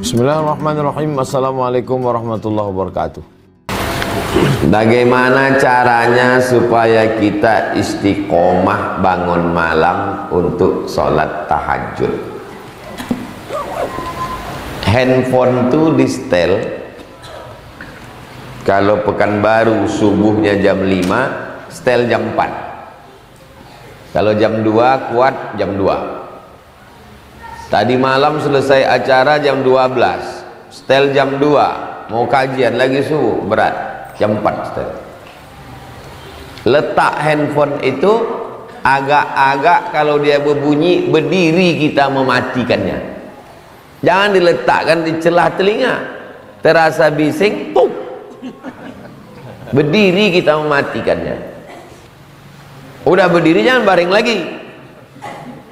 Bismillahirrahmanirrahim. Assalamualaikum warahmatullahi wabarakatuh. Bagaimana caranya supaya kita istiqomah bangun malam untuk sholat tahajud? Handphone tuh di setel. Kalau Pekanbaru subuhnya jam 5, setel jam 4. Kalau jam 2 kuat jam 2. Tadi malam selesai acara jam 12, setel jam 2, mau kajian lagi subuh, berat, jam 4 setel. Letak handphone itu agak-agak kalau dia berbunyi, berdiri kita mematikannya. Jangan diletakkan di celah telinga, terasa bising, puk, berdiri kita mematikannya. Udah berdiri jangan baring lagi.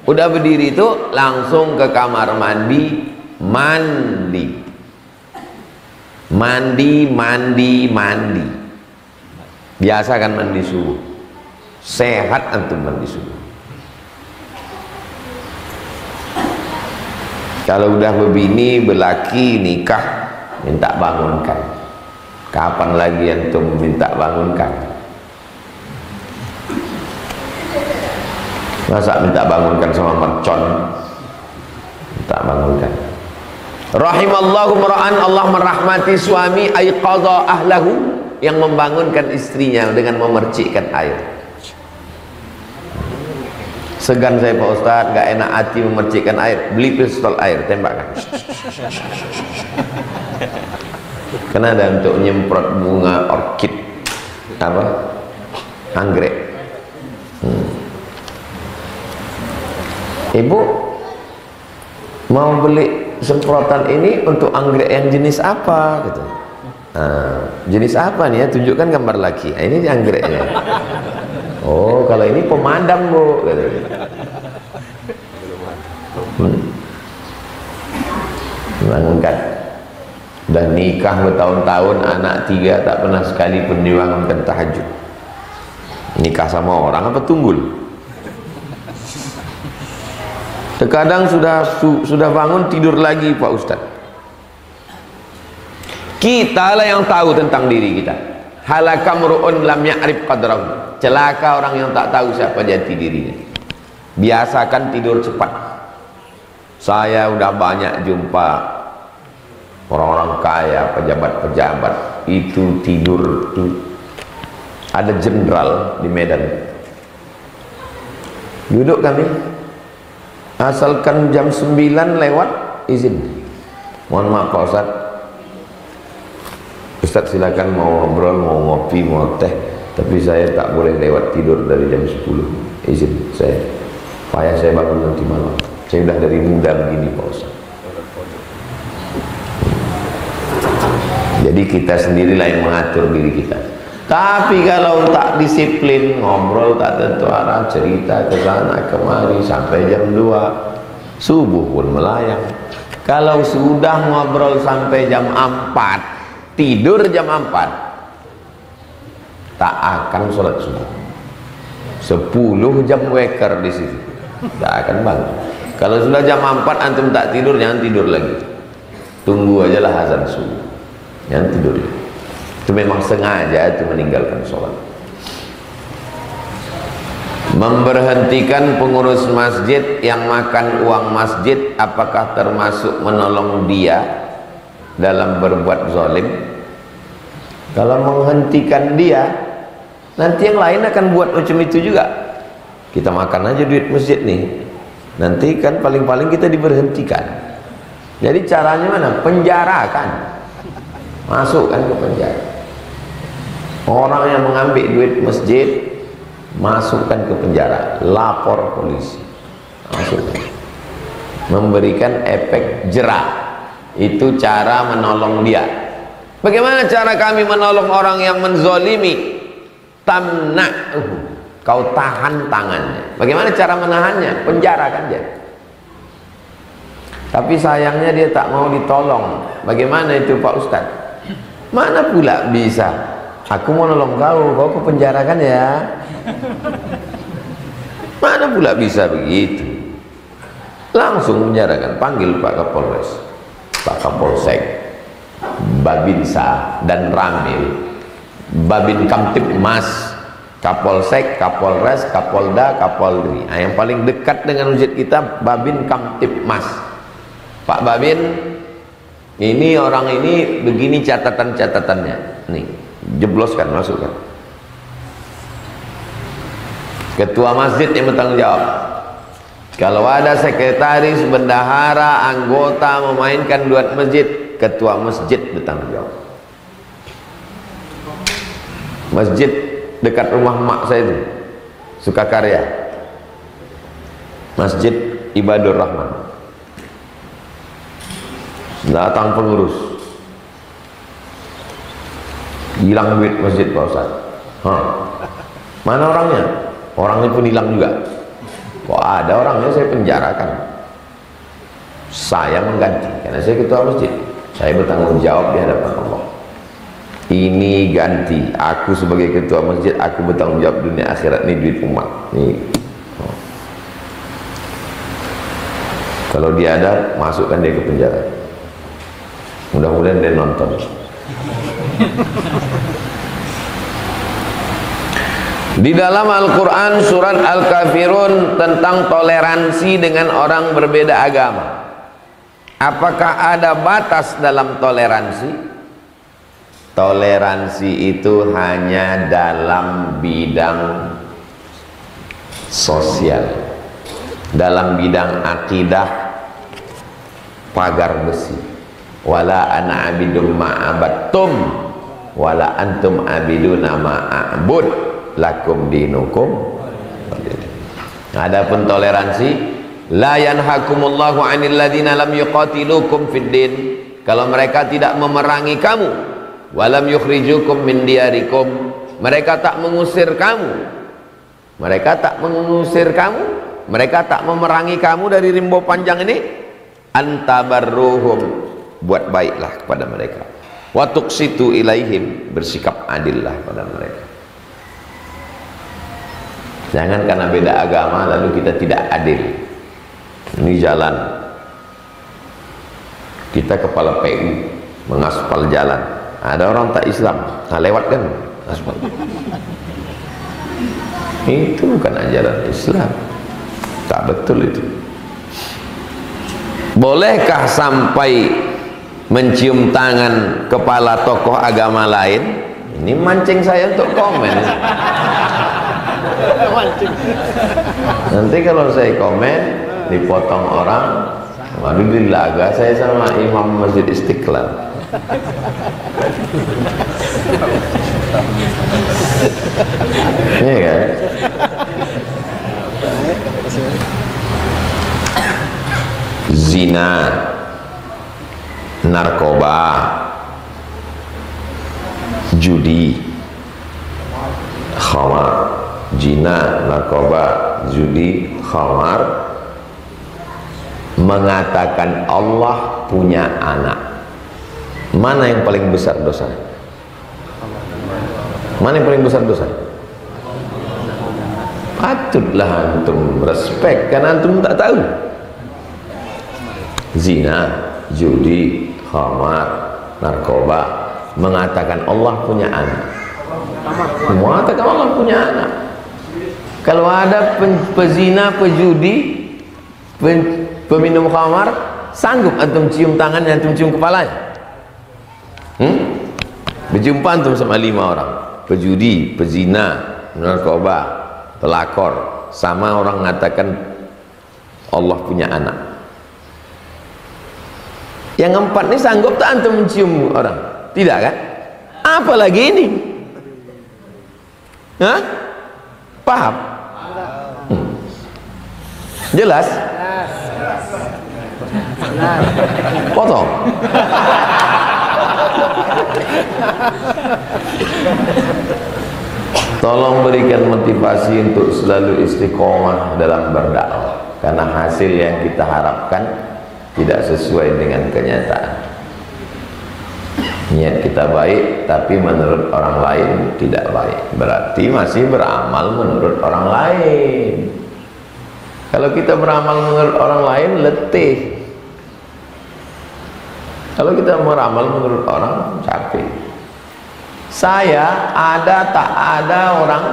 Udah berdiri itu langsung ke kamar mandi, mandi, biasa kan mandi subuh, sehat antum mandi subuh. Kalau udah berbini berlaki nikah, minta bangunkan. Kapan lagi antum minta bangunkan? Masa minta bangunkan sama mercon? Minta bangunkan. Rahimallahu mar'an, Allah merahmati suami aiqadha ahlahu, yang membangunkan istrinya dengan memercikkan air. Segan saya Pak Ustadz, gak enak hati memercikkan air, beli pistol air, tembakkan. Karena ada untuk nyemprot bunga orkid, apa? Anggrek. Ibu mau beli semprotan ini untuk anggrek yang jenis apa gitu. Jenis apa nih ya, tunjukkan gambar laki. Ini anggreknya. Oh, kalau ini pemadam Bu gitu. Bangunkan. Udah nikah bertahun-tahun, anak 3 tak pernah sekali pun dibangunkan tahajud. Nikah sama orang apa tunggul? Terkadang sudah bangun tidur lagi Pak Ustadz. Kita lah yang tahu tentang diri kita. Halaka mru'un lam ya'rif qadrahu. Celaka orang yang tak tahu siapa jati dirinya. Biasakan tidur cepat. Saya udah banyak jumpa orang-orang kaya, pejabat-pejabat itu tidur tuh. Ada jenderal di Medan. Duduk kami. Asalkan jam 9 lewat izin. Mohon maaf Pak Ustadz. Ustadz silakan mau ngobrol, mau ngopi, mau teh, tapi saya tak boleh lewat tidur dari jam 10. Izin saya. Payah saya bangun nanti malam. Saya udah dari muda begini Pak Ustadz. Jadi kita sendirilah yang mengatur diri kita. Tapi kalau tak disiplin, ngobrol tak tentu arah, cerita ke sana kemari sampai jam 2, subuh pun melayang. Kalau sudah ngobrol sampai jam 4, tidur jam 4, tak akan sholat subuh. 10 jam waker di situ, tak akan bangun. Kalau sudah jam 4 antum tak tidur, jangan tidur lagi. Tunggu aja lah azan subuh, jangan tidur lagi. Itu memang sengaja itu meninggalkan sholat. Memberhentikan pengurus masjid yang makan uang masjid, apakah termasuk menolong dia dalam berbuat zalim? Kalau menghentikan dia, nanti yang lain akan buat macam itu juga. Kita makan aja duit masjid nih, nanti kan paling-paling kita diberhentikan. Jadi caranya mana? Penjarakan, masukkan ke penjara. Orang yang mengambil duit masjid, masukkan ke penjara, lapor polisi, masukkan. Memberikan efek jera. Itu cara menolong dia. Bagaimana cara kami menolong orang yang menzolimi? Tamna'uhu, kau tahan tangannya. Bagaimana cara menahannya? Penjarakan dia. Tapi sayangnya dia tak mau ditolong. Bagaimana itu Pak Ustadz? Mana pula bisa? Aku mau nolong kau ke penjarakan ya. Mana pula bisa begitu? Langsung penjarakan, panggil Pak Kapolres. Pak Kapolsek, Babinsa dan Ramil, Babin Kamtibmas, Kapolsek, Kapolres, Kapolda, Kapolri. Nah, yang paling dekat dengan masjid kita Babin Kamtibmas. Pak Babin, ini orang ini begini catatan-catatannya. Nih, jebloskan, masukkan. Ketua masjid yang bertanggung jawab. Kalau ada sekretaris, bendahara, anggota memainkan duit masjid, ketua masjid bertanggung jawab. Masjid dekat rumah mak saya itu, Sukakarya, Masjid Ibadur Rahman. Datang pengurus, hilang duit masjid Pak Ustaz. Mana orangnya? Orangnya pun hilang juga. Kok ada orangnya, saya penjarakan. Saya mengganti, karena saya ketua masjid. Saya bertanggung jawab di hadapan Allah. Ini ganti, aku sebagai ketua masjid, aku bertanggung jawab dunia akhirat. Ini duit umat. Nih. Kalau dia ada, masukkan dia ke penjara. Mudah-mudahan dia nonton. Di dalam Al-Quran surat Al-Kafirun tentang toleransi dengan orang berbeda agama. Apakah ada batas dalam toleransi? Toleransi itu hanya dalam bidang sosial. Dalam bidang akidah, pagar besi. Wala ana abidum ma'abattum wala antum abiduna ma'abud lakum dinukum. Adapun toleransi, la yanhakumullahu 'anil ladzina lam yuqatilukum fid din. Kalau mereka tidak memerangi kamu, walam yukhrijukum min diyarikum, mereka tak mengusir kamu, mereka tak mengusir kamu, mereka tak memerangi kamu dari rimbo panjang ini, antabarruhum, buat baiklah kepada mereka, wa tuqsitu ilaihim, bersikap adillah pada mereka. Jangan karena beda agama lalu kita tidak adil. Ini jalan, kita kepala PU mengaspal jalan, ada orang tak Islam, nah lewat kan aspal. Itu bukan ajaran Islam, tak betul itu. Bolehkah sampai mencium tangan kepala tokoh agama lain? Ini mancing saya untuk komen. Nanti kalau saya komen dipotong orang, waduh dilaga saya sama imam Masjid Istiqlal. Iya kan? Zina, narkoba, judi, khamar. Zina, narkoba, judi, khamar, mengatakan Allah punya anak. Mana yang paling besar dosa? Mana yang paling besar dosa? Patutlah antum respect, karena antum tak tahu. Zina, judi, khamar, narkoba, mengatakan Allah punya anak. Mengatakan Allah punya anak. Kalau ada pezina, pejudi, peminum khamar, sanggup antum cium tangannya, antum cium kepalanya? Berjumpa antum sama 5 orang, pejudi, pezina, narkoba, pelakor, sama orang mengatakan Allah punya anak. Yang 4 ini sanggup tak antum mencium orang? Tidak kan? Apalagi ini? Hah? Paham? Jelas? Potong. Tolong berikan motivasi untuk selalu istiqomah dalam berdakwah, karena hasil yang kita harapkan tidak sesuai dengan kenyataan. Niat kita baik, tapi menurut orang lain tidak baik, berarti masih beramal menurut orang lain. Kalau kita beramal menurut orang lain, letih. Kalau kita meramal menurut orang capek. Saya ada tak ada orang,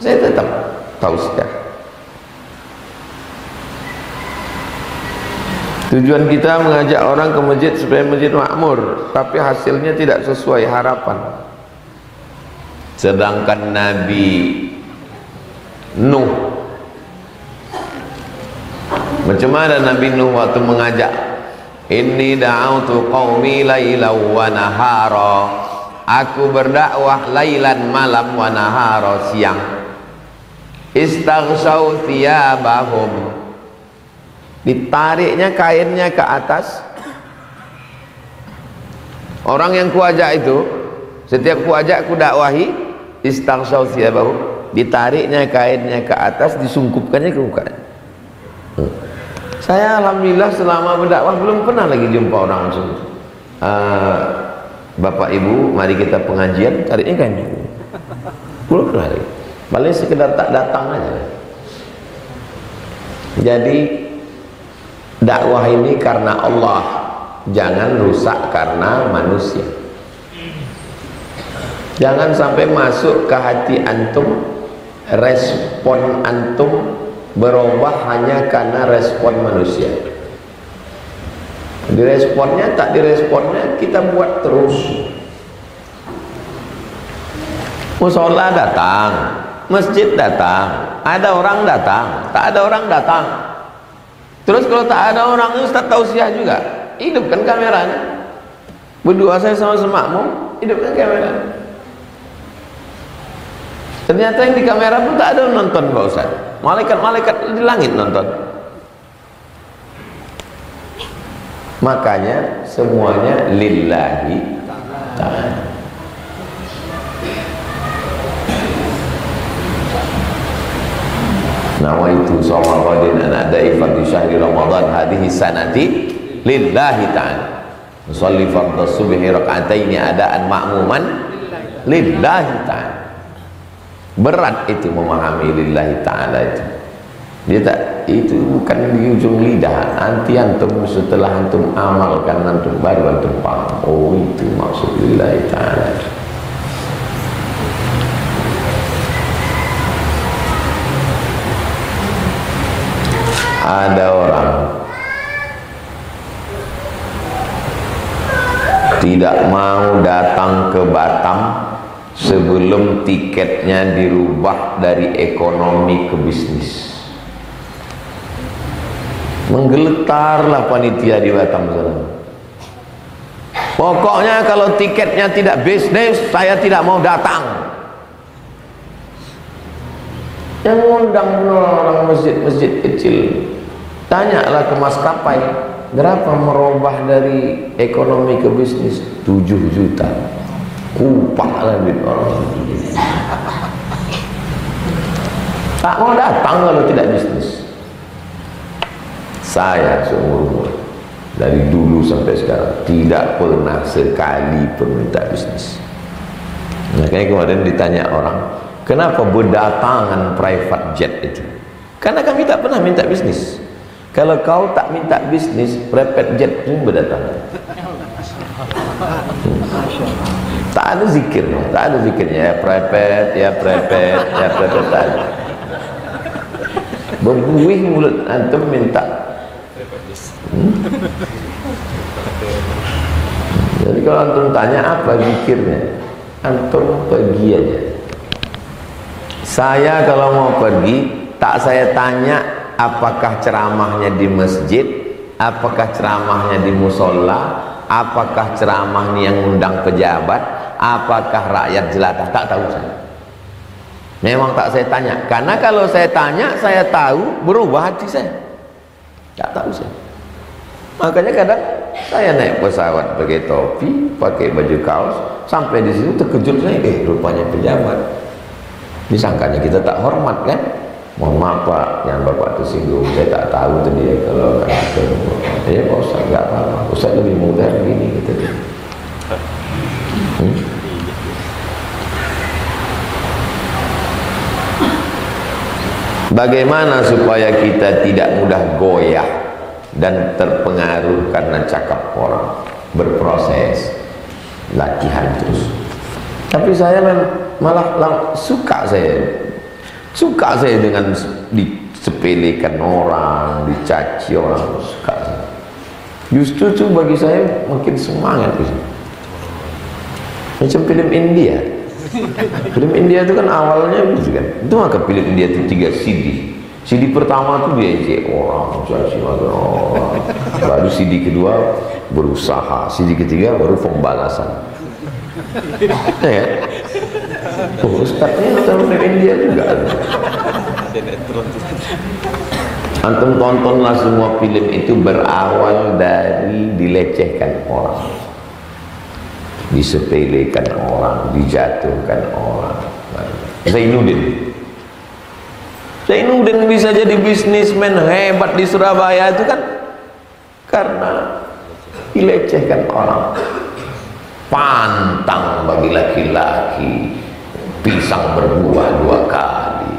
saya tetap tausiah. Tujuan kita mengajak orang ke masjid supaya masjid makmur, tapi hasilnya tidak sesuai harapan. Sedangkan Nabi Nuh, macam mana Nabi Nuh waktu mengajak, inni da'autu qaumi lailan wa nahara, aku berdakwah lailan malam wa nahara siang, istaghshaw thiyabahum, ditariknya kainnya ke atas. Orang yang kuajak itu, setiap kuajak ku dakwahi, istaghshaw thiyabahum, ditariknya kainnya ke atas, disungkupkannya ke muka. Saya alhamdulillah selama berdakwah belum pernah lagi jumpa orang langsung, Bapak Ibu mari kita pengajian, tariknya kain. Belum pernah lagi, paling sekedar tak datang aja. Jadi dakwah ini karena Allah, jangan rusak karena manusia. Jangan sampai masuk ke hati antum, respon antum berubah hanya karena respon manusia. Diresponnya tak diresponnya kita buat terus. Musola datang, masjid datang, ada orang datang, tak ada orang datang. Terus kalau tak ada orang, Ustaz tausiah juga, hidupkan kameranya. Berdua saya sama semakmum, hidupkan kameranya. Ternyata yang di kamera pun tak ada nonton Pak Ustaz. Malaikat-malaikat di langit nonton. Makanya semuanya lillahi ta'ala. Nawaitu shawma ghadin an adai fardhi syahri Ramadan hadhihi sanati lillahi ta'ala. Usolli fardhu subhi raka'ataini adaan ma'muman lillahi ta'ala. Berat itu memahami lillahi ta'ala itu. Dia tak, itu bukan di ujung lidah. Nanti antum setelah antum amalkan, antum baru antum paham. Oh itu maksud lillahi ta'ala. Ada orang tidak mau datang ke Batam sebelum tiketnya dirubah dari ekonomi ke bisnis. Menggeletarlah panitia di Batam sana. Pokoknya kalau tiketnya tidak bisnis, saya tidak mau datang. Yang undang orang masjid-masjid kecil, tanyalah ke maskapai, berapa merubah dari ekonomi ke bisnis? 7 juta. Upah lah duit orang. Tak mau datang kalau tidak bisnis. Saya seumur umur dari dulu sampai sekarang tidak pernah sekali pun minta bisnis. Makanya kemarin ditanya orang, kenapa berdatangan private jet itu? Karena kami tak pernah minta bisnis. Kalau kau tak minta bisnis, private jet pun berdatangan. Tak ada zikir, tak ada zikirnya. Ya private, ya private, ya private. Berbuih mulut antum minta. Jadi kalau antum tanya apa zikirnya, antum pergi aja. Saya kalau mau pergi, tak saya tanya apakah ceramahnya di masjid, apakah ceramahnya di musola, apakah ceramahnya yang undang pejabat, apakah rakyat jelata, tak tahu saya. Memang tak saya tanya, karena kalau saya tanya, saya tahu berubah hati saya. Tak tahu saya. Makanya kadang saya naik pesawat pakai topi, pakai baju kaos, sampai di situ terkejut saya, rupanya pejabat. Disangkanya kita tak hormat kan? Mohon maaf Pak, yang Bapak tersinggung, saya tak tahu tuh dia kalau kata ya Pak Ustaz nggak apa-apa, Ustaz lebih mudah begini gitu. Bagaimana supaya kita tidak mudah goyah dan terpengaruh karena cakap orang? berproses, latihan terus. Tapi saya malah suka saya dengan disepelekan orang, dicaci orang, suka saya. Justru itu bagi saya makin semangat gitu. Macam film India. Film India itu kan awalnya gitu kan. Itu maka film India itu 3 CD. CD pertama tuh dia ejek orang, caci orang. Baru CD kedua berusaha, CD ketiga baru pembalasan. Ya. Oh, Ustaznya nonton film India juga. Antum tontonlah semua film itu berawal dari dilecehkan orang, disepelekan orang, dijatuhkan orang. Zainuddin bisa jadi bisnismen hebat di Surabaya itu kan karena dilecehkan orang. Pantang bagi laki-laki, pisang berbuah 2 kali.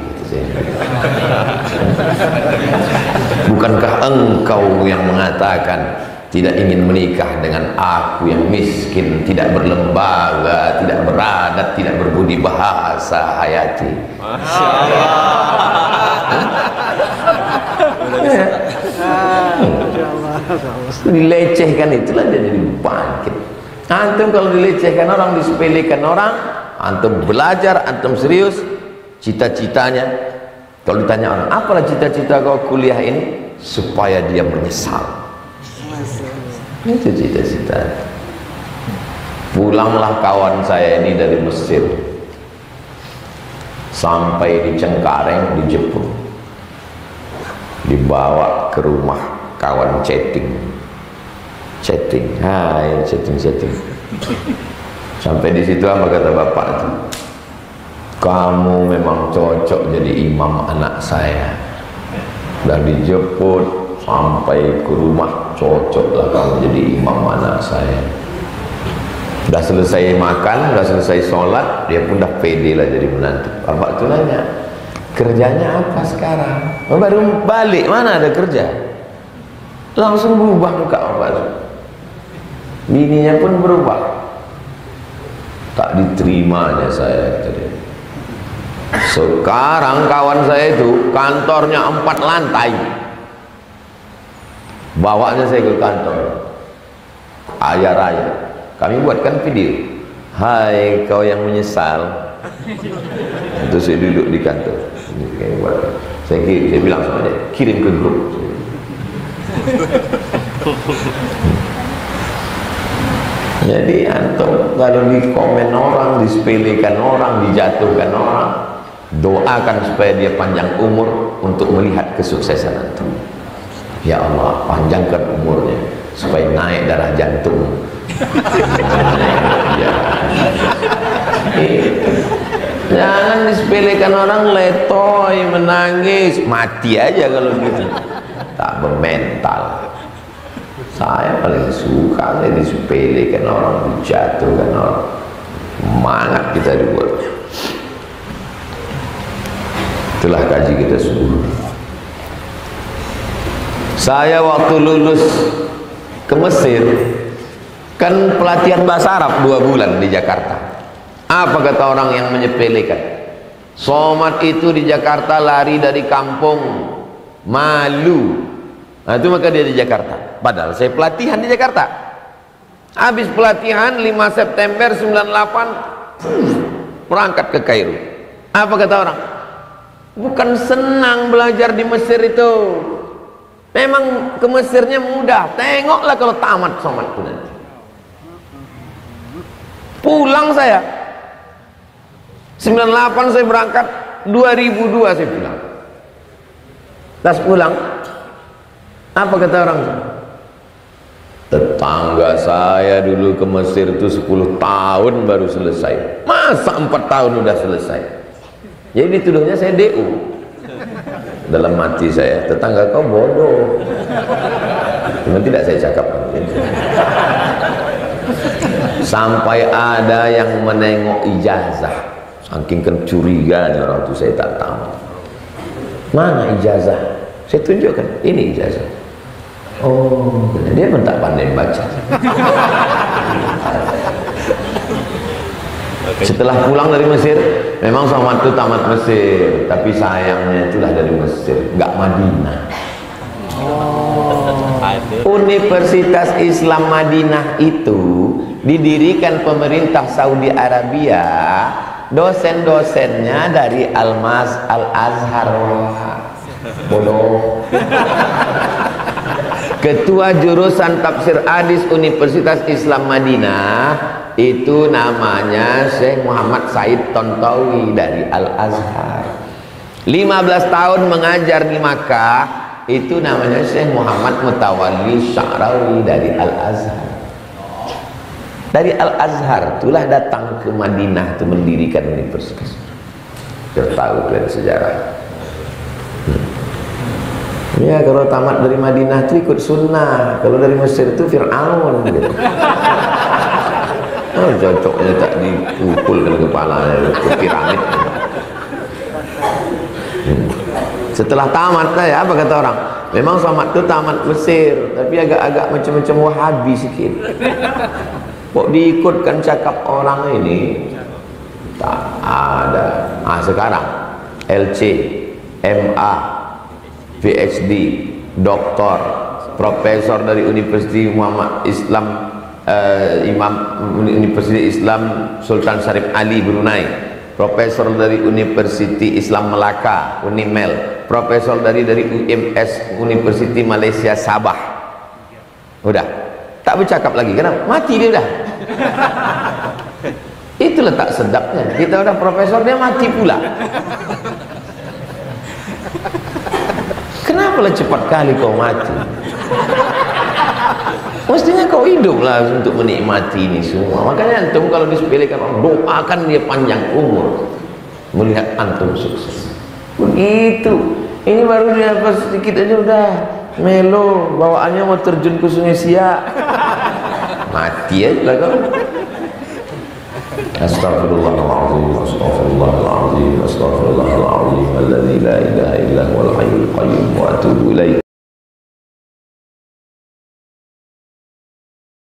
Bukankah engkau yang mengatakan tidak ingin menikah dengan aku yang miskin, tidak berlembaga, tidak beradat, tidak berbudi bahasa, Hayati? Masya Allah. Dilecehkan itulah dia jadi bangkit. Antum kalau dilecehkan orang, disepelekan orang, antum belajar, antum serius, cita-citanya, kalau ditanya orang, apalah cita-cita kau kuliah ini? Supaya dia menyesal. Itu cita-cita. Pulanglah kawan saya ini dari Mesir, sampai di Cengkareng dijemput, dibawa ke rumah kawan chatting, hai chatting. Sampai di situ apa kata bapak itu? Kamu memang cocok jadi imam anak saya. Dan dijemput sampai ke rumah, cocoklah kamu jadi imam anak saya. Udah selesai makan, udah selesai sholat, dia pun udah pede lah jadi menantu. Bapak itu nanya, kerjanya apa sekarang? Baru balik, mana ada kerja? Langsung berubah muka bapak itu. Bininya pun berubah. Tak diterimanya saya tadi. Sekarang kawan saya itu kantornya 4 lantai. Bawanya saya ke kantor, ayah raya, kami buatkan video. Hai kau yang menyesal. Itu saya duduk di kantor. Saya bilang sama dia, kirim ke grup. Jadi antum kalau di komen orang, disepelekan orang, dijatuhkan orang, doakan supaya dia panjang umur untuk melihat kesuksesan antum. Ya Allah, panjangkan umurnya supaya naik darah jantung. Jangan disepelekan orang, letoy, menangis, mati aja kalau gitu. Tak bermental. Saya paling suka saya disepelekan orang, dijatuhkan orang. Semangat kita dibuat. Itulah kaji kita semua. Saya waktu lulus ke Mesir kan pelatihan bahasa Arab 2 bulan di Jakarta. Apa kata orang yang menyepelekan? Somad itu di Jakarta lari dari kampung, malu. Nah itu maka dia di Jakarta. Padahal saya pelatihan di Jakarta. Habis pelatihan 5 September 98 berangkat ke Kairo. Apa kata orang? Bukan senang belajar di Mesir itu. Memang ke Mesirnya mudah. Tengoklah kalau tamat somad itu nanti. Pulang saya 98 saya berangkat, 2002 saya pulang. Tas pulang, apa kata orang? Tetangga saya dulu ke Mesir itu 10 tahun baru selesai. Masa 4 tahun udah selesai? Jadi dituduhnya saya DU. Dalam hati saya, tetangga kau bodoh. Cuma tidak saya cakap. Sampai ada yang menengok ijazah, saking kecurigaan orang itu saya tak tahu. Mana ijazah? Saya tunjukkan, ini ijazah. Oh, dia pun tak pandai baca. Setelah pulang dari Mesir, memang Somad itu tamat Mesir, tapi sayangnya itulah dari Mesir, nggak Madinah. Universitas Islam Madinah itu didirikan pemerintah Saudi Arabia, dosen-dosennya dari Al-Azhar. Bodoh. Ketua jurusan tafsir hadis Universitas Islam Madinah itu namanya Syekh Muhammad Said Tontowi dari Al-Azhar. 15 tahun mengajar di Makkah, itu namanya Syekh Muhammad Mutawalli Sya'rawi dari Al-Azhar. Dari Al-Azhar itulah datang ke Madinah itu mendirikan universitas. Biar tahu kalian sejarah. Ya, kalau tamat dari Madinah itu ikut sunnah, kalau dari Mesir itu Fir'aun gitu. Oh, cocoknya tak dipukulkan kepalanya ke piramid. Setelah tamat ya, apa kata orang? Memang Somad itu tamat Mesir, tapi agak-agak macam-macam Wahabi sikit. Kok diikutkan cakap orang ini? Tak ada. Sekarang LC, MA, PhD, doktor, profesor dari Universitas Muhammad Islam, Imam Universitas Islam Sultan Syarif Ali Brunei, profesor dari Universitas Islam Melaka Unimel, profesor dari UMS Universitas Malaysia Sabah. Udah tak bercakap lagi, kenapa? Mati dia udah. Itu letak sedapnya, kita udah profesor dia mati pula. Kenapa lah cepat kali kau mati? Mestinya kau hiduplah untuk menikmati ini semua. Makanya antum kalau disepelekan orang, doakan dia panjang umur melihat antum sukses. Begitu. Ini baru dia pas sedikit aja udah melo, bawaannya mau terjun ke Sungai Siak. Mati aja lah kau. Astagfirullahaladzim, astagfirullahaladzim, astagfirullahaladzim.